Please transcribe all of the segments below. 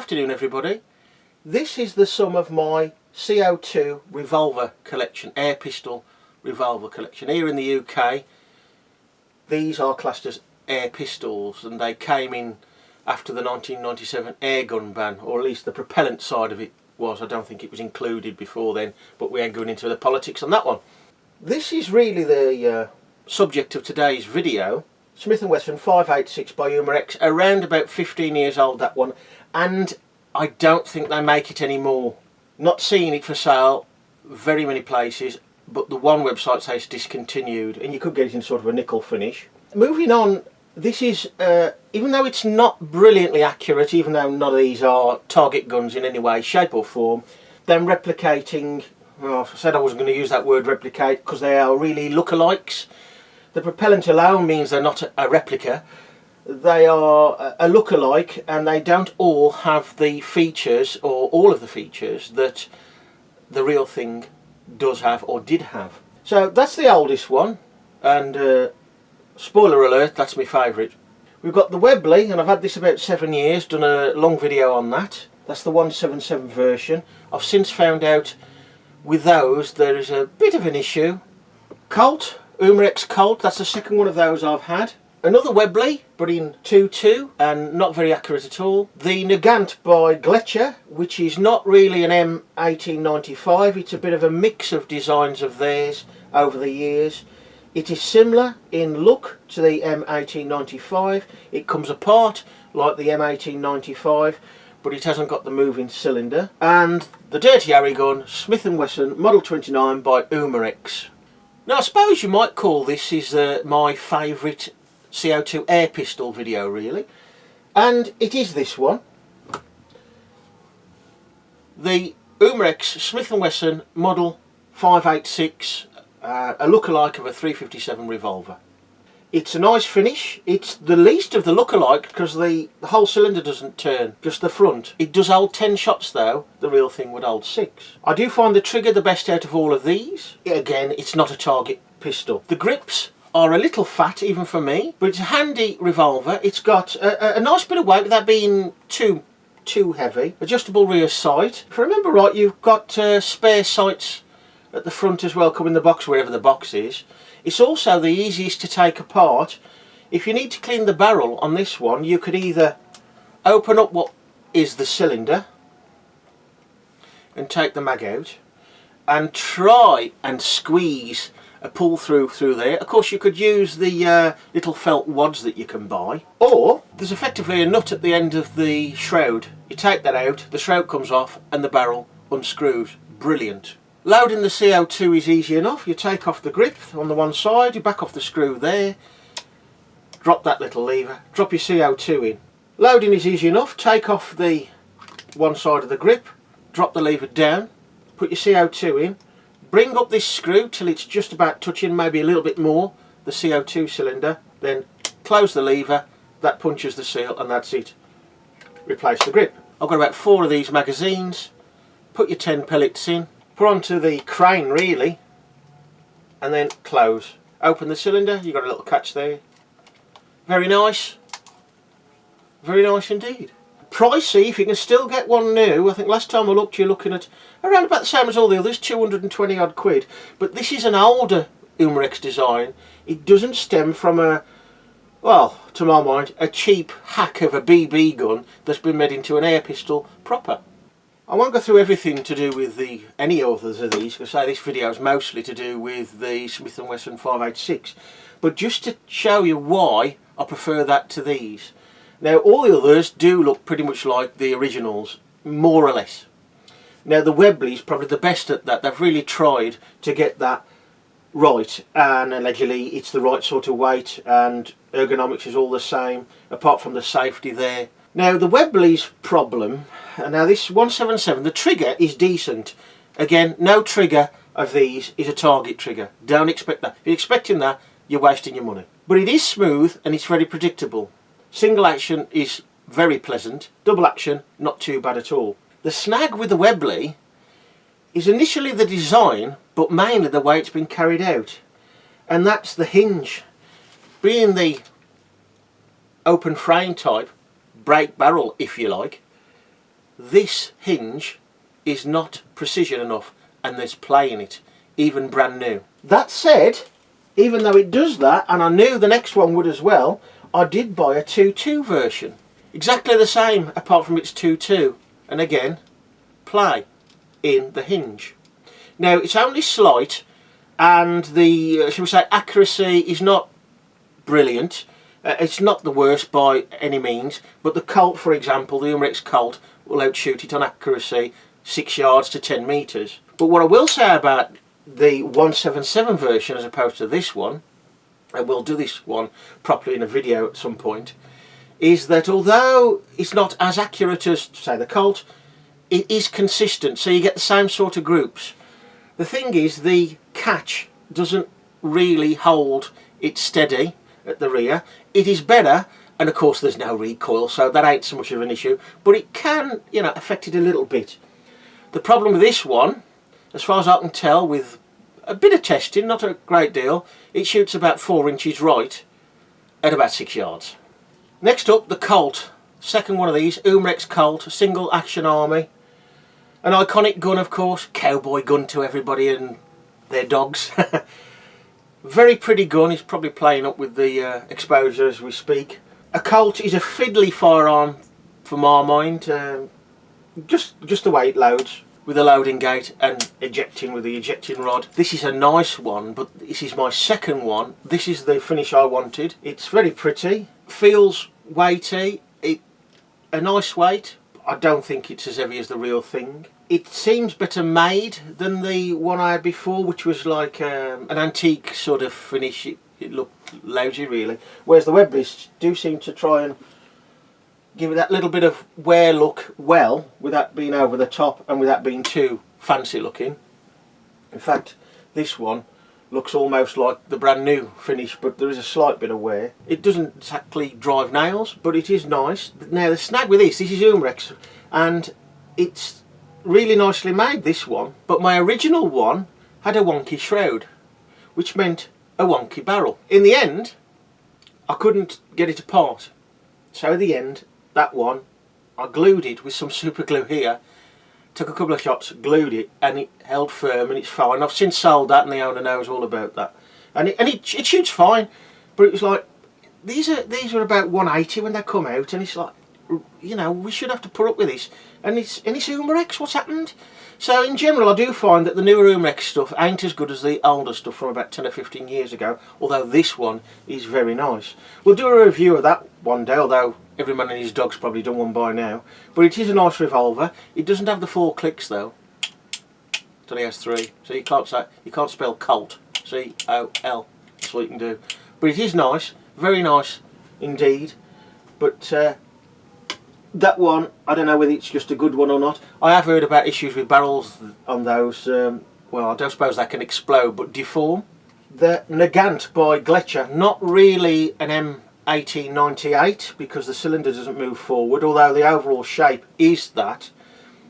afternoon everybody. This is the sum of my CO2 revolver collection, air pistol revolver collection. Here in the UK these are classed as air pistols and they came in after the 1997 air gun ban, or at least the propellant side of it was. I don't think it was included before then, but we ain't going into the politics on that one. This is really the subject of today's video. Smith & Wesson 586 by Umarex, around about 15 years old that one, and I don't think they make it anymore. Not seeing it for sale very many places, but the one website says discontinued, and you could get it in sort of a nickel finish. Moving on, this is, even though it's not brilliantly accurate, even though none of these are target guns in any way, shape or form, them replicating, well, I said I wasn't going to use that word replicate because they are really lookalikes. The propellant alone means they're not a replica. They are a lookalike, and they don't all have the features, or all of the features, that the real thing does have or did have. So that's the oldest one, and spoiler alert, that's my favourite. We've got the Webley, and I've had this about 7 years, done a long video on that. That's the 177 version. I've since found out with those there is a bit of an issue. Colt, Umarex Colt, that's the second one of those I've had. Another Webley, but in 2.2 and not very accurate at all. The Nagant by Gletscher, which is not really an M1895, it's a bit of a mix of designs of theirs over the years. It is similar in look to the M1895. It comes apart like the M1895, but it hasn't got the moving cylinder. And the Dirty Harry gun, Smith & Wesson Model 29 by Umarex. Now I suppose you might call this is my favourite CO2 air pistol video really, and it is this one, the Umarex Smith & Wesson Model 586, a lookalike of a 357 revolver. It's a nice finish. It's the least of the lookalike because the whole cylinder doesn't turn, just the front. It does hold 10 shots though, the real thing would hold 6. I do find the trigger the best out of all of these. Again, it's not a target pistol. The grips are a little fat even for me, but it's a handy revolver. It's got a nice bit of weight without being too heavy. Adjustable rear sight. If I remember right, you've got spare sights at the front as well, come in the box wherever the box is. It's also the easiest to take apart. If you need to clean the barrel on this one, you could either open up what is the cylinder and take the mag out and try and squeeze a pull through there. Of course you could use the little felt wads that you can buy, or there's effectively a nut at the end of the shroud. You take that out, the shroud comes off and the barrel unscrews. Brilliant. Loading the CO2 is easy enough. You take off the grip on the one side, you back off the screw there, drop that little lever, drop your CO2 in. Loading is easy enough. Take off the one side of the grip, drop the lever down, put your CO2 in, bring up this screw till it's just about touching, maybe a little bit more, the CO2 cylinder, then close the lever, that punches the seal and that's it. Replace the grip. I've got about 4 of these magazines. Put your 10 pellets in, put onto the crane really, and then close. Open the cylinder, you've got a little catch there. Very nice. Very nice indeed. Pricey, if you can still get one new. I think last time I looked you're looking at around about the same as all the others, 220 odd quid. But this is an older Umarex design. It doesn't stem from a, well, to my mind, a cheap hack of a BB gun that's been made into an air pistol proper. I won't go through everything to do with any others of these, because this video is mostly to do with the Smith & Wesson 586, but just to show you why I prefer that to these. Now all the others do look pretty much like the originals, more or less. Now the Webley's probably the best at that. They've really tried to get that right, and allegedly it's the right sort of weight and ergonomics is all the same, apart from the safety there. Now the Webley's problem, now this 177, the trigger is decent. Again, no trigger of these is a target trigger. Don't expect that. If you're expecting that, you're wasting your money. But it is smooth and it's very predictable. Single action is very pleasant. Double action, not too bad at all. The snag with the Webley is initially the design, but mainly the way it's been carried out. And that's the hinge. Being the open frame type, break barrel if you like, this hinge is not precision enough and there's play in it, even brand new. That said, even though it does that, and I knew the next one would as well, I did buy a 2.2 version. Exactly the same, apart from it's 2.2, and again, play in the hinge. Now, it's only slight, and the, shall we say, accuracy is not brilliant. It's not the worst by any means, but the Colt, for example, the Umarex Colt, will outshoot it on accuracy 6 yards to 10 metres. But what I will say about the 177 version as opposed to this one, and we'll do this one properly in a video at some point, is that although it's not as accurate as, say, the Colt, it is consistent, so you get the same sort of groups. The thing is, the catch doesn't really hold it steady at the rear. It is better, and of course there's no recoil, so that ain't so much of an issue, but it can, you know, affect it a little bit. The problem with this one, as far as I can tell, with a bit of testing, not a great deal, it shoots about 4 inches right at about 6 yards. Next up, the Colt. Second one of these, Umarex Colt, single action army. An iconic gun, of course, cowboy gun to everybody and their dogs. Very pretty gun. It's probably playing up with the exposure as we speak. A Colt is a fiddly firearm for my mind. Just the way it loads, with a loading gate and ejecting with the ejecting rod. This is a nice one, but this is my second one. This is the finish I wanted. It's very pretty, feels weighty, a nice weight. I don't think it's as heavy as the real thing. It seems better made than the one I had before, which was like an antique sort of finish. It looked lousy really, whereas the Webleys do seem to try and give it that little bit of wear look well, without being over the top and without being too fancy looking. In fact, this one looks almost like the brand new finish, but there is a slight bit of wear. It doesn't exactly drive nails, but it is nice. Now the snag with this is Umarex, and it's really nicely made, this one, but my original one had a wonky shroud, which meant a wonky barrel. In the end, I couldn't get it apart, so in the end, that one, I glued it with some super glue here, took a couple of shots, glued it, and it held firm and it's fine. I've since sold that and the owner knows all about that. And it shoots fine, but it was like, these are about 180 when they come out, and it's like, you know, we should have to put up with this. And it's Umarex, what's happened? So in general, I do find that the newer Umarex stuff ain't as good as the older stuff from about 10 or 15 years ago, although this one is very nice. We'll do a review of that one day, although every man and his dog's probably done one by now. But it is a nice revolver. It doesn't have the 4 clicks though. It only has 3. So you can't spell Colt. C-O-L. That's all you can do. But it is nice. Very nice indeed. But that one, I don't know whether it's just a good one or not. I have heard about issues with barrels on those. Well, I don't suppose they can explode, but deform. The Nagant by Gletscher, not really an M1898 because the cylinder doesn't move forward, although the overall shape is that.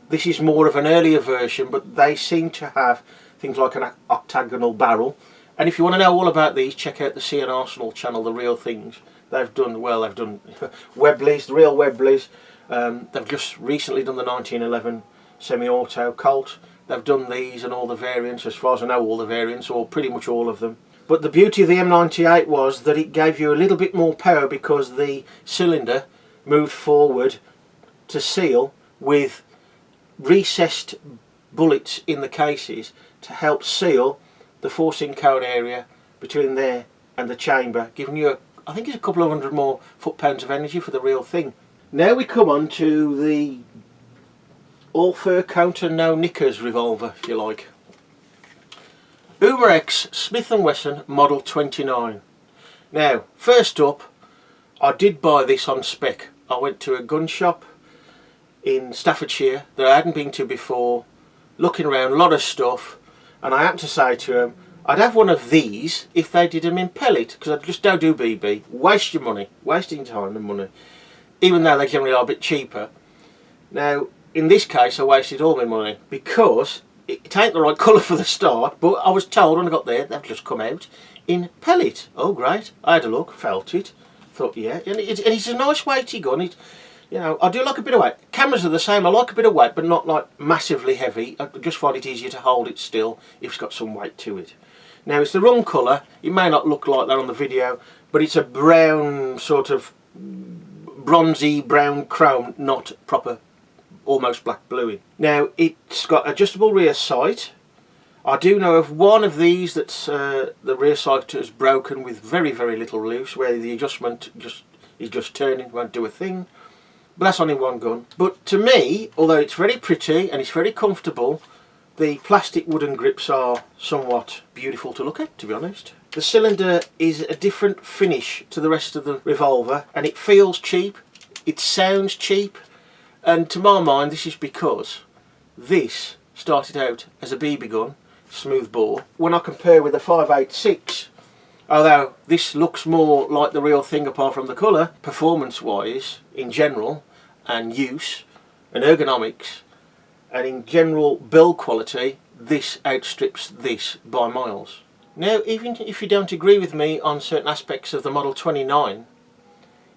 This is more of an earlier version, but they seem to have things like an octagonal barrel. And if you want to know all about these, check out the Sea and Arsenal channel, The Real Things. They've done, well, they've done Webleys, the real Webleys. They've just recently done the 1911 semi-auto Colt. They've done these and all the variants, as far as I know, all the variants, or pretty much all of them. But the beauty of the M98 was that it gave you a little bit more power because the cylinder moved forward to seal with recessed bullets in the cases to help seal the forcing cone area between there and the chamber, giving you, I think it's a couple of hundred more foot-pounds of energy for the real thing. Now we come on to the all-fur counter, no knickers revolver, if you like. Umarex Smith & Wesson Model 29. Now, first up, I did buy this on spec. I went to a gun shop in Staffordshire that I hadn't been to before, looking around, a lot of stuff, and I happened to say to them, I'd have one of these if they did them in pellet, because I just don't do BB. Waste your money, wasting time and money, even though they generally are a bit cheaper. Now, in this case, I wasted all my money because it ain't the right colour for the start, but I was told when I got there they've just come out in pellet. Oh great, I had a look, felt it, thought yeah, and it's a nice weighty gun. You know, I do like a bit of weight. Cameras are the same. I like a bit of weight, but not like massively heavy. I just find it easier to hold it still if it's got some weight to it. Now, it's the wrong colour. It may not look like that on the video, but it's a brown, sort of bronzy brown chrome, not proper, almost black bluey. Now, it's got adjustable rear sight. I do know of one of these that's the rear sight is broken with very, very little loose, where the adjustment is just turning, won't do a thing. But that's only one gun. But to me, although it's very pretty and it's very comfortable, the plastic wooden grips are somewhat beautiful to look at, to be honest. The cylinder is a different finish to the rest of the revolver, and it feels cheap, it sounds cheap, and to my mind this is because this started out as a BB gun, smooth bore. When I compare with the 5.86, although this looks more like the real thing apart from the colour, performance wise in general, and use and ergonomics, and in general build quality, this outstrips this by miles. Now, even if you don't agree with me on certain aspects of the Model 29,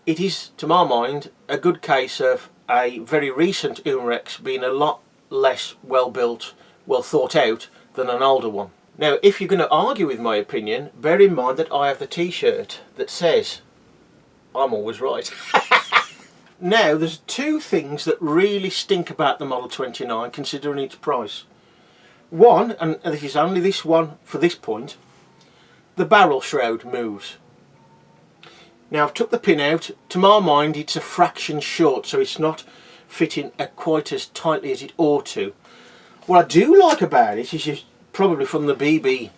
it is, to my mind, a good case of a very recent Umarex being a lot less well built, well thought out than an older one. Now, if you're going to argue with my opinion, bear in mind that I have the t-shirt that says I'm always right. Now, there's two things that really stink about the Model 29 considering its price. One, and this is only this one for this point, the barrel shroud moves. Now, I've took the pin out. To my mind, it's a fraction short, so it's not fitting quite as tightly as it ought to. What I do like about it is, probably from the BB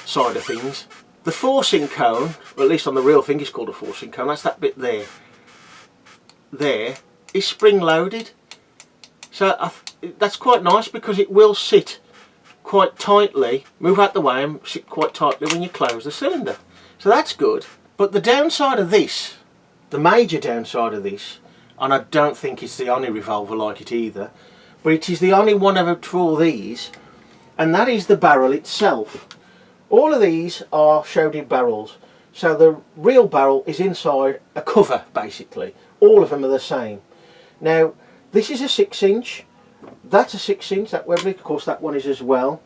side of things, the forcing cone, or at least on the real thing it's called a forcing cone, that's that bit there. There is spring loaded, so that's quite nice because it will sit quite tightly, move out the way and sit quite tightly when you close the cylinder, so that's good. But the downside of this, the major downside of this, and I don't think it's the only revolver like it either, but it is the only one of all these, and that is the barrel itself. All of these are shrouded barrels, so the real barrel is inside a cover basically. All of them are the same. Now, this is a 6-inch, that's a 6-inch, that Webley, of course that one is as well.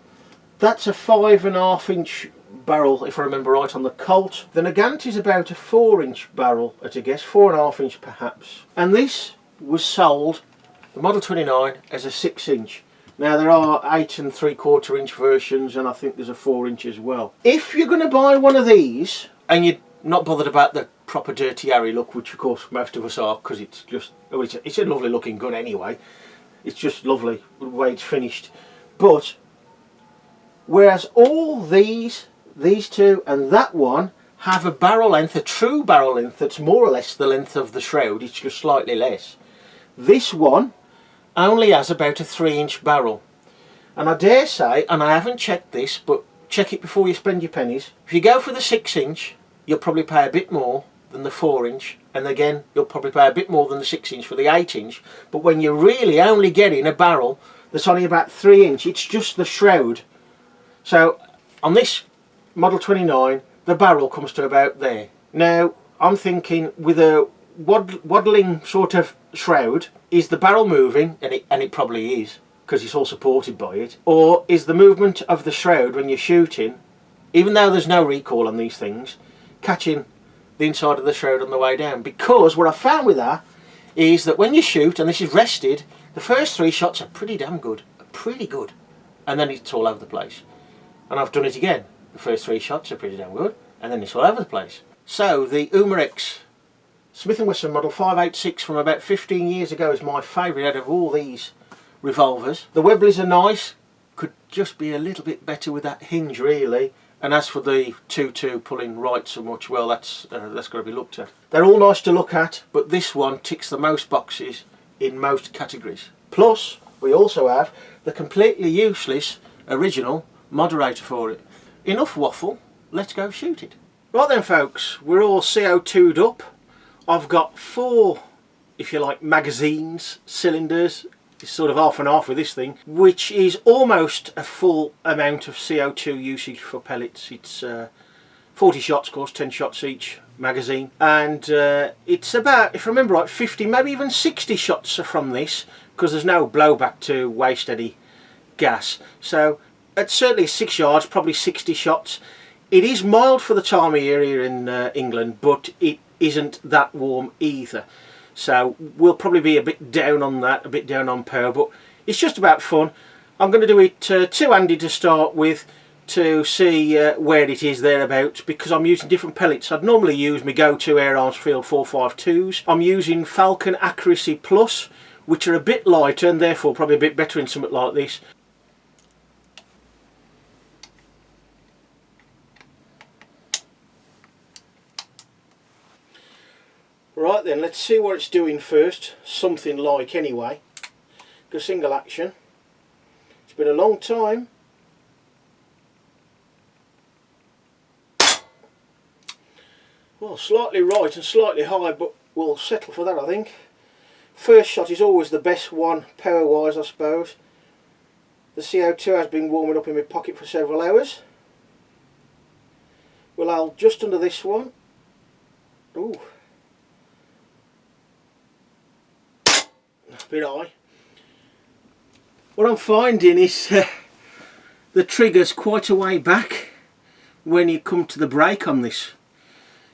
That's a 5.5-inch barrel, if I remember right, on the Colt. The Nagant is about a 4-inch barrel at a guess, 4.5-inch perhaps. And this was sold, the Model 29, as a 6-inch. Now, there are 8 3/4-inch versions, and I think there's a 4-inch as well. If you're going to buy one of these, and you're not bothered about the proper dirty Harry look, which of course most of us are, because it's just, oh, it's a lovely looking gun anyway. It's just lovely the way it's finished. But whereas all these two and that one have a barrel length, a true barrel length that's more or less the length of the shroud, it's just slightly less. This one only has about a 3-inch barrel, and I dare say, and I haven't checked this, but check it before you spend your pennies, if you go for the 6-inch you'll probably pay a bit more than the 4-inch, and again you'll probably pay a bit more than the 6-inch for the 8-inch, but when you're really only getting a barrel that's only about 3-inch, it's just the shroud. So on this Model 29 the barrel comes to about there. Now I'm thinking, with a waddling sort of shroud, is the barrel moving, and it probably is because it's all supported by it, or is the movement of the shroud when you're shooting, even though there's no recoil on these things, catching the inside of the shroud on the way down? Because what I found with that is that when you shoot, and this is rested, the first 3 shots are pretty damn good, and then it's all over the place. And I've done it again, the first 3 shots are pretty damn good, and then it's all over the place. So the Umarex Smith & Wesson Model 586 from about 15 years ago is my favourite out of all these revolvers. The Webleys are nice, could just be a little bit better with that hinge really. And as for the 2.2 pulling right so much, well, that's got to be looked at. They're all nice to look at, but this one ticks the most boxes in most categories. Plus, we also have the completely useless original moderator for it. Enough waffle, let's go shoot it. Right then folks, we're all CO2'd up. I've got 4, if you like, magazines, cylinders. It's sort of half and half with this thing, which is almost a full amount of CO2 usage for pellets. It's 40 shots, of course, 10 shots each, magazine, and it's about, if I remember right, 50, maybe even 60 shots from this, because there's no blowback to waste any gas. So at certainly 6 yards, probably 60 shots. It is mild for the time of year here in England, but it isn't that warm either. So we'll probably be a bit down on that, a bit down on power, but it's just about fun. I'm going to do it two-handed to start with, to see where it is thereabouts, because I'm using different pellets. I'd normally use my go-to Air Arms Field 452s. I'm using Falcon Accuracy Plus, which are a bit lighter and therefore probably a bit better in something like this. Right then, let's see what it's doing first. Something like, anyway. Go single action. It's been a long time. Well, slightly right and slightly high, but we'll settle for that, I think. First shot is always the best one, power-wise, I suppose. The CO2 has been warming up in my pocket for several hours. Well, I'll just under this one. Ooh. A bit high. What I'm finding is the trigger's quite a way back when you come to the brake on this.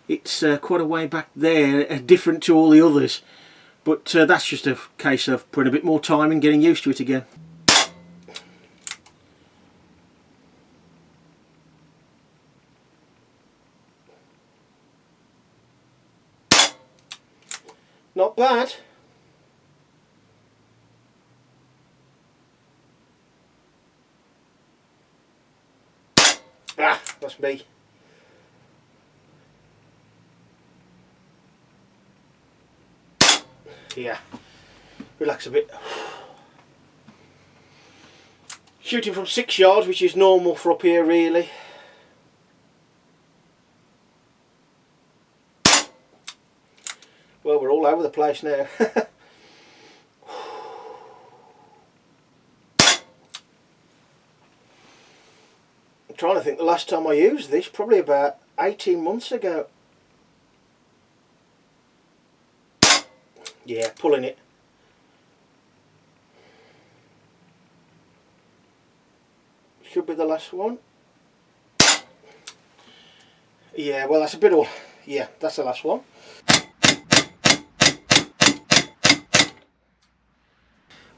It's quite a way back there, different to all the others, but that's just a case of putting a bit more time and getting used to it again. Not bad. Ah, that's me. Yeah, relax a bit. Shooting from 6 yards, which is normal for up here really. Well, we're all over the place now. I'm trying to think the last time I used this, probably about 18 months ago. Yeah, pulling it. Should be the last one. Yeah, well that's a bit all. Yeah, that's the last one.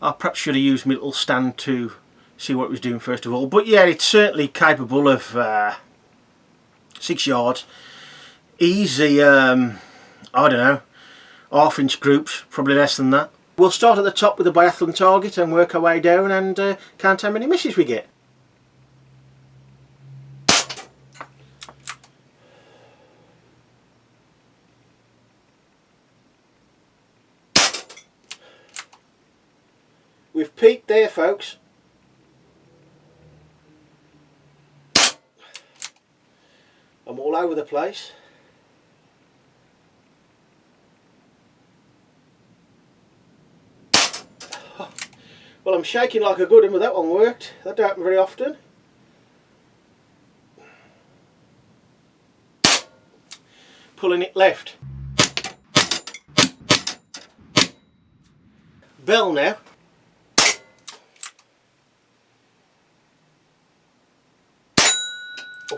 I perhaps should have used my little stand to see what it was doing first of all. But yeah, it's certainly capable of 6 yards. Easy, I don't know, half-inch groups, probably less than that. We'll start at the top with the biathlon target and work our way down and count how many misses we get. We've peaked there, folks. I'm all over the place. Well, I'm shaking like a good one, but that one worked. That don't happen very often. Pulling it left. Bell now.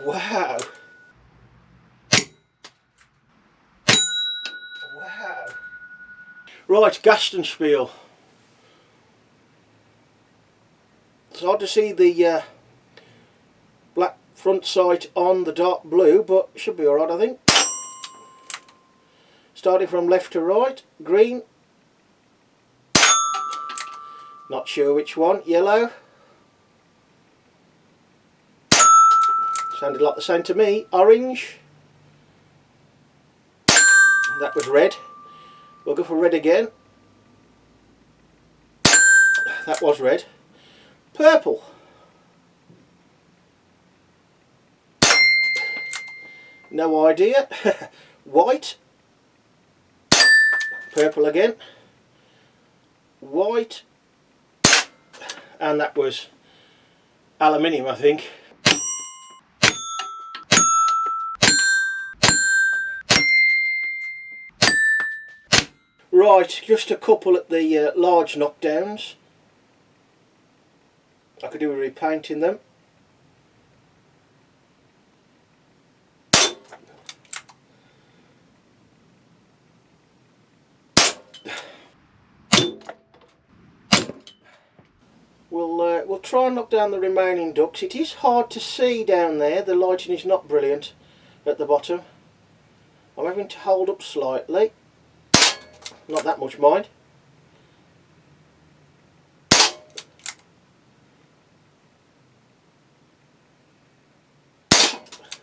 Wow. Wow. Right, Gastenspiel. It's hard to see the black front sight on the dark blue, but should be alright, I think. Starting from left to right, green. Not sure which one, yellow. Sounded like the same to me, orange. That was red. We'll go for red again. That was red. Purple. No idea. White. Purple again. White. And that was aluminium, I think. Right, just a couple at the large knockdowns. I could do with repainting them. We'll try and knock down the remaining ducts. It is hard to see down there. The lighting is not brilliant at the bottom. I'm having to hold up slightly. Not that much, mind.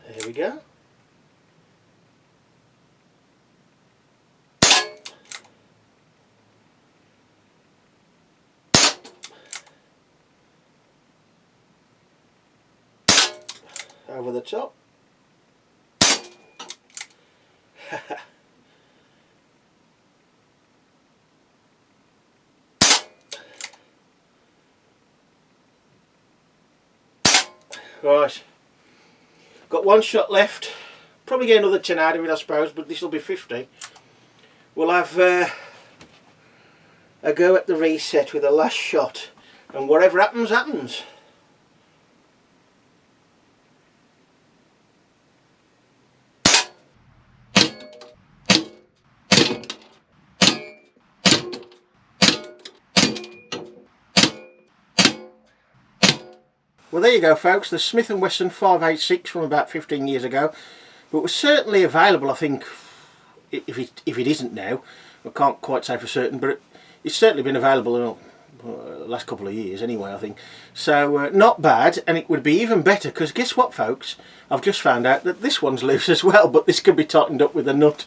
There we go. Over the top. Right, got one shot left. Probably get another 10 out of it, I suppose, but this will be 50. We'll have a go at the reset with the last shot, and whatever happens, happens. Well, there you go, folks, the Smith & Wesson 586 from about 15 years ago, but was certainly available, I think, if it isn't now. I can't quite say for certain, but it's certainly been available in the last couple of years anyway, I think. So not bad, and it would be even better, because guess what, folks, I've just found out that this one's loose as well, but this can be tightened up with a nut.